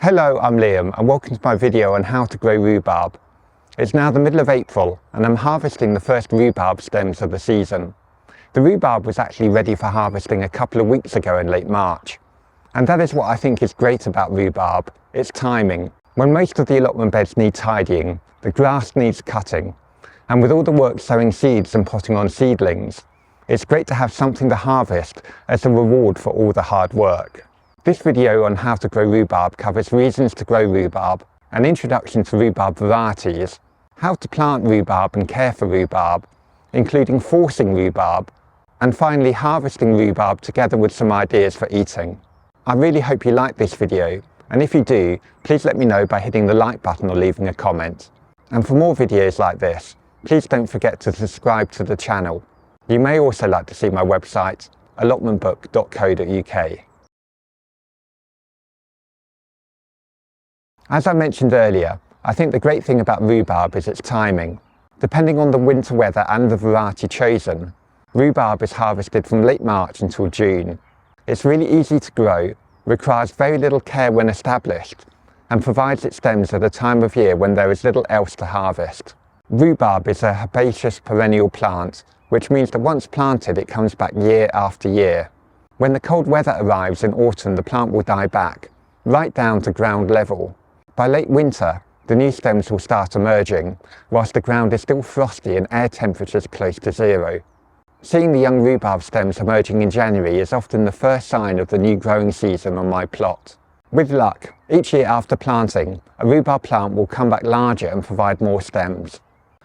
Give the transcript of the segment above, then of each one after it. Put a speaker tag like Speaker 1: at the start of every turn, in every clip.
Speaker 1: Hello, I'm Liam and welcome to my video on how to grow rhubarb. It's now the middle of April and I'm harvesting the first rhubarb stems of the season. The rhubarb was actually ready for harvesting a couple of weeks ago in late March. And that is what I think is great about rhubarb, its timing. When most of the allotment beds need tidying, the grass needs cutting, and with all the work sowing seeds and potting on seedlings, it's great to have something to harvest as a reward for all the hard work. This video on how to grow rhubarb covers reasons to grow rhubarb, an introduction to rhubarb varieties, how to plant rhubarb and care for rhubarb, including forcing rhubarb, and finally harvesting rhubarb together with some ideas for eating. I really hope you like this video, and if you do, please let me know by hitting the like button or leaving a comment. And for more videos like this, please don't forget to subscribe to the channel. You may also like to see my website, allotmentbook.co.uk. As I mentioned earlier, I think the great thing about rhubarb is its timing. Depending on the winter weather and the variety chosen, rhubarb is harvested from late March until June. It's really easy to grow, requires very little care when established, and provides its stems at a time of year when there is little else to harvest. Rhubarb is a herbaceous perennial plant, which means that once planted it comes back year after year. When the cold weather arrives in autumn, the plant will die back, right down to ground level. By late winter, the new stems will start emerging, whilst the ground is still frosty and air temperatures close to zero. Seeing the young rhubarb stems emerging in January is often the first sign of the new growing season on my plot. With luck, each year after planting, a rhubarb plant will come back larger and provide more stems.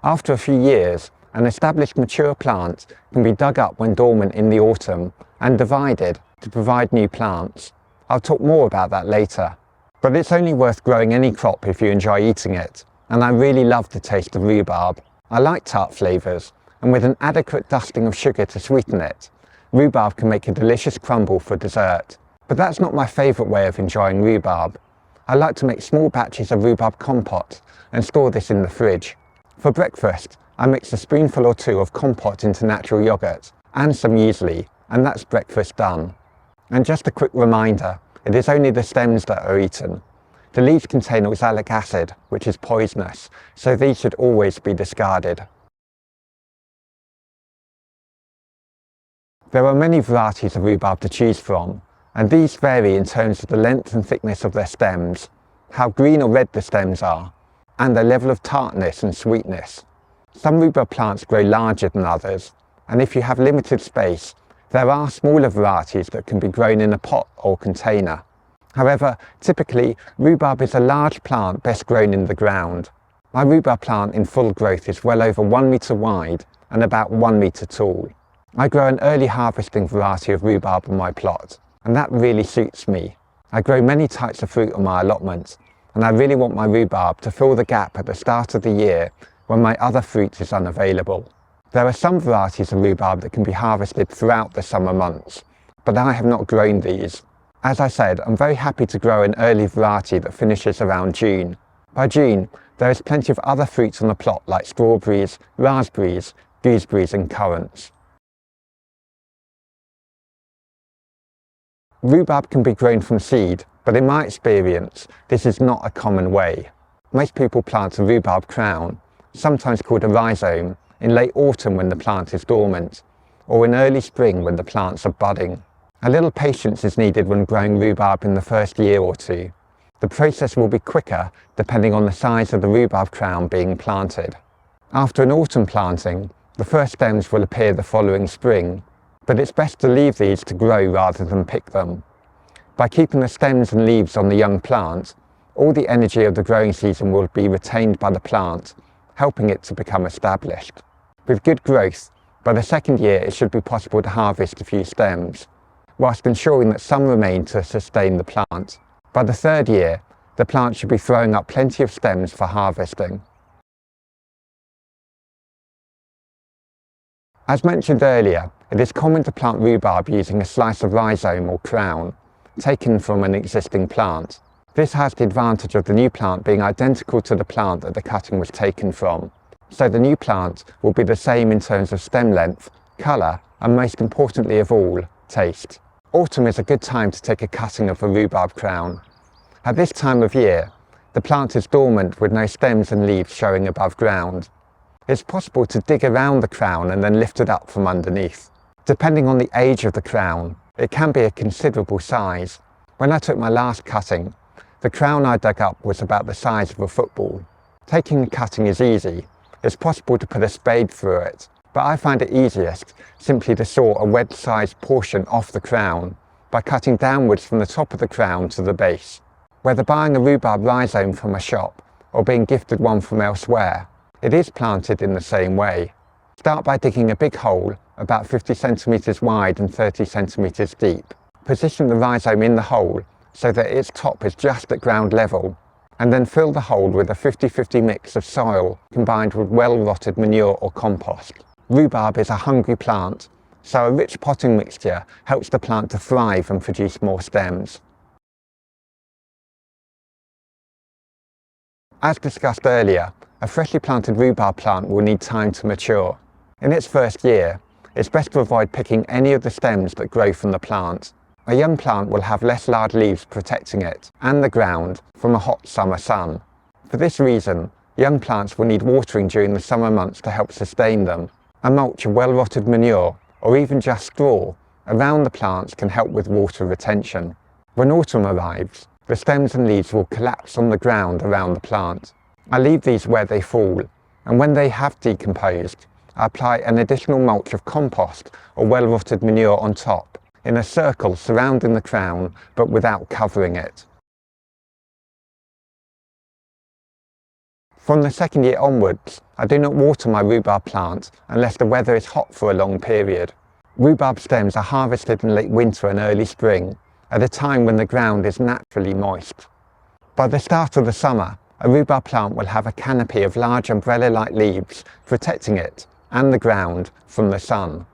Speaker 1: After a few years, an established mature plant can be dug up when dormant in the autumn and divided to provide new plants. I'll talk more about that later. But it's only worth growing any crop if you enjoy eating it, and I really love the taste of rhubarb. I like tart flavours, and with an adequate dusting of sugar to sweeten it, rhubarb can make a delicious crumble for dessert. But that's not my favourite way of enjoying rhubarb. I like to make small batches of rhubarb compote and store this in the fridge. For breakfast, I mix a spoonful or two of compote into natural yoghurt and some muesli, and that's breakfast done. And just a quick reminder, it is only the stems that are eaten. The leaves contain oxalic acid, which is poisonous, so these should always be discarded. There are many varieties of rhubarb to choose from, and these vary in terms of the length and thickness of their stems, how green or red the stems are, and their level of tartness and sweetness. Some rhubarb plants grow larger than others, and if you have limited space, there are smaller varieties that can be grown in a pot or container. However, typically, rhubarb is a large plant best grown in the ground. My rhubarb plant in full growth is well over 1 metre wide and about 1 metre tall. I grow an early harvesting variety of rhubarb on my plot, and that really suits me. I grow many types of fruit on my allotment, and I really want my rhubarb to fill the gap at the start of the year when my other fruit is unavailable. There are some varieties of rhubarb that can be harvested throughout the summer months, but I have not grown these. As I said, I'm very happy to grow an early variety that finishes around June. By June, there is plenty of other fruits on the plot like strawberries, raspberries, gooseberries and currants. Rhubarb can be grown from seed, but in my experience, this is not a common way. Most people plant a rhubarb crown, sometimes called a rhizome, in late autumn when the plant is dormant, or in early spring when the plants are budding. A little patience is needed when growing rhubarb in the first year or two. The process will be quicker depending on the size of the rhubarb crown being planted. After an autumn planting, the first stems will appear the following spring, but it's best to leave these to grow rather than pick them. By keeping the stems and leaves on the young plant, all the energy of the growing season will be retained by the plant, helping it to become established. With good growth, by the second year it should be possible to harvest a few stems, whilst ensuring that some remain to sustain the plant. By the third year, the plant should be throwing up plenty of stems for harvesting. As mentioned earlier, it is common to plant rhubarb using a slice of rhizome or crown, taken from an existing plant. This has the advantage of the new plant being identical to the plant that the cutting was taken from. So the new plant will be the same in terms of stem length, colour and most importantly of all, taste. Autumn is a good time to take a cutting of a rhubarb crown. At this time of year, the plant is dormant with no stems and leaves showing above ground. It's possible to dig around the crown and then lift it up from underneath. Depending on the age of the crown, it can be a considerable size. When I took my last cutting, the crown I dug up was about the size of a football. Taking the cutting is easy. It's possible to put a spade through it, but I find it easiest simply to saw a wedge-sized portion off the crown by cutting downwards from the top of the crown to the base. Whether buying a rhubarb rhizome from a shop or being gifted one from elsewhere, it is planted in the same way. Start by digging a big hole about 50 centimetres wide and 30 centimetres deep. Position the rhizome in the hole so that its top is just at ground level, and then fill the hole with a 50-50 mix of soil combined with well-rotted manure or compost. Rhubarb is a hungry plant, so a rich potting mixture helps the plant to thrive and produce more stems. As discussed earlier, a freshly planted rhubarb plant will need time to mature. In its first year, it's best to avoid picking any of the stems that grow from the plant. A young plant will have less large leaves protecting it and the ground from a hot summer sun. For this reason, young plants will need watering during the summer months to help sustain them. A mulch of well-rotted manure, or even just straw, around the plants can help with water retention. When autumn arrives, the stems and leaves will collapse on the ground around the plant. I leave these where they fall, and when they have decomposed, I apply an additional mulch of compost or well-rotted manure on top, in a circle surrounding the crown but without covering it. From the second year onwards, I do not water my rhubarb plant unless the weather is hot for a long period. Rhubarb stems are harvested in late winter and early spring, at a time when the ground is naturally moist. By the start of the summer, a rhubarb plant will have a canopy of large umbrella-like leaves protecting it and the ground from the sun.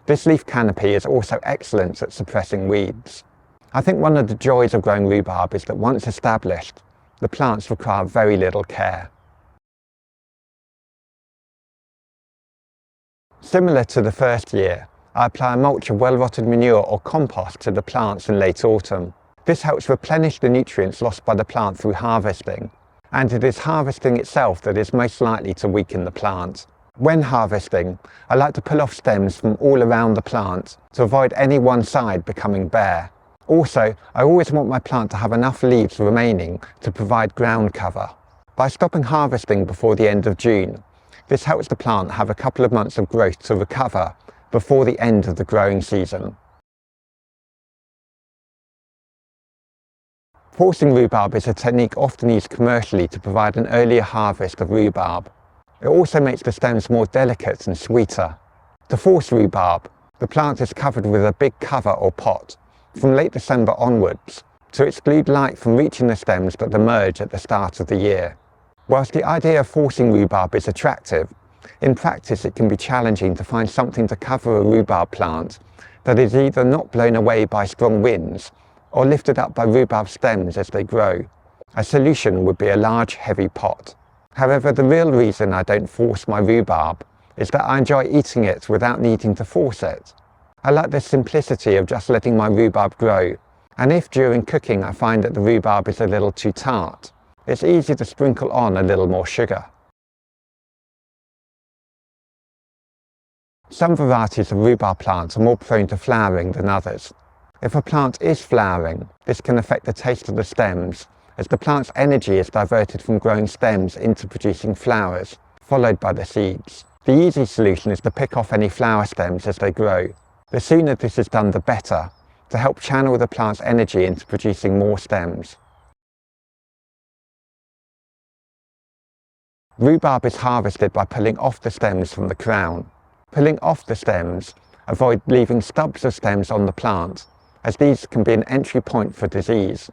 Speaker 1: This leaf canopy is also excellent at suppressing weeds. I think one of the joys of growing rhubarb is that once established, the plants require very little care. Similar to the first year, I apply a mulch of well-rotted manure or compost to the plants in late autumn. This helps replenish the nutrients lost by the plant through harvesting, and it is harvesting itself that is most likely to weaken the plant. When harvesting, I like to pull off stems from all around the plant to avoid any one side becoming bare. Also, I always want my plant to have enough leaves remaining to provide ground cover. By stopping harvesting before the end of June, this helps the plant have a couple of months of growth to recover before the end of the growing season. Forcing rhubarb is a technique often used commercially to provide an earlier harvest of rhubarb. It also makes the stems more delicate and sweeter. To force rhubarb, the plant is covered with a big cover or pot from late December onwards to exclude light from reaching the stems that emerge at the start of the year. Whilst the idea of forcing rhubarb is attractive, in practice it can be challenging to find something to cover a rhubarb plant that is either not blown away by strong winds or lifted up by rhubarb stems as they grow. A solution would be a large, heavy pot. However, the real reason I don't force my rhubarb is that I enjoy eating it without needing to force it. I like the simplicity of just letting my rhubarb grow, and if during cooking I find that the rhubarb is a little too tart, it's easy to sprinkle on a little more sugar. Some varieties of rhubarb plants are more prone to flowering than others. If a plant is flowering, this can affect the taste of the stems, as the plant's energy is diverted from growing stems into producing flowers, followed by the seeds. The easy solution is to pick off any flower stems as they grow. The sooner this is done, the better, to help channel the plant's energy into producing more stems. Rhubarb is harvested by pulling off the stems from the crown. Pulling off the stems, avoid leaving stubs of stems on the plant, as these can be an entry point for disease.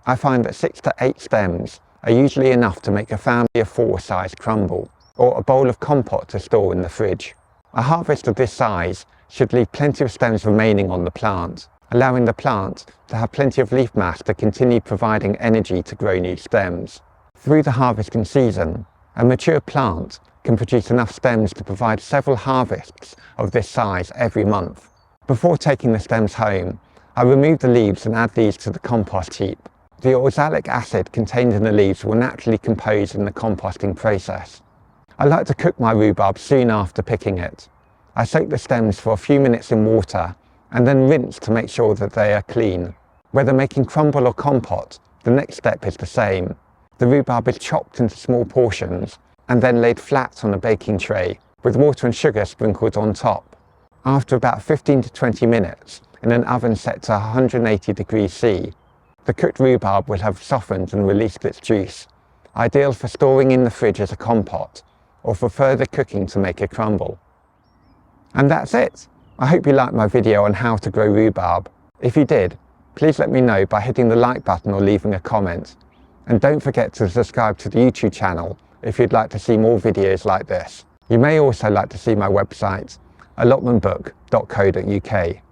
Speaker 1: I find that 6 to 8 stems are usually enough to make a family of 4 sized crumble, or a bowl of compote to store in the fridge. A harvest of this size should leave plenty of stems remaining on the plant, allowing the plant to have plenty of leaf mass to continue providing energy to grow new stems. Through the harvesting season, a mature plant can produce enough stems to provide several harvests of this size every month. Before taking the stems home, I remove the leaves and add these to the compost heap. The oxalic acid contained in the leaves will naturally compose in the composting process. I like to cook my rhubarb soon after picking it. I soak the stems for a few minutes in water and then rinse to make sure that they are clean. Whether making crumble or compote, the next step is the same. The rhubarb is chopped into small portions and then laid flat on a baking tray with water and sugar sprinkled on top. After about 15 to 20 minutes in an oven set to 180 degrees C, the cooked rhubarb will have softened and released its juice, ideal for storing in the fridge as a compote or for further cooking to make a crumble. And that's it! I hope you liked my video on how to grow rhubarb. If you did, please let me know by hitting the like button or leaving a comment. And don't forget to subscribe to the YouTube channel if you'd like to see more videos like this. You may also like to see my website, allotmentbook.co.uk.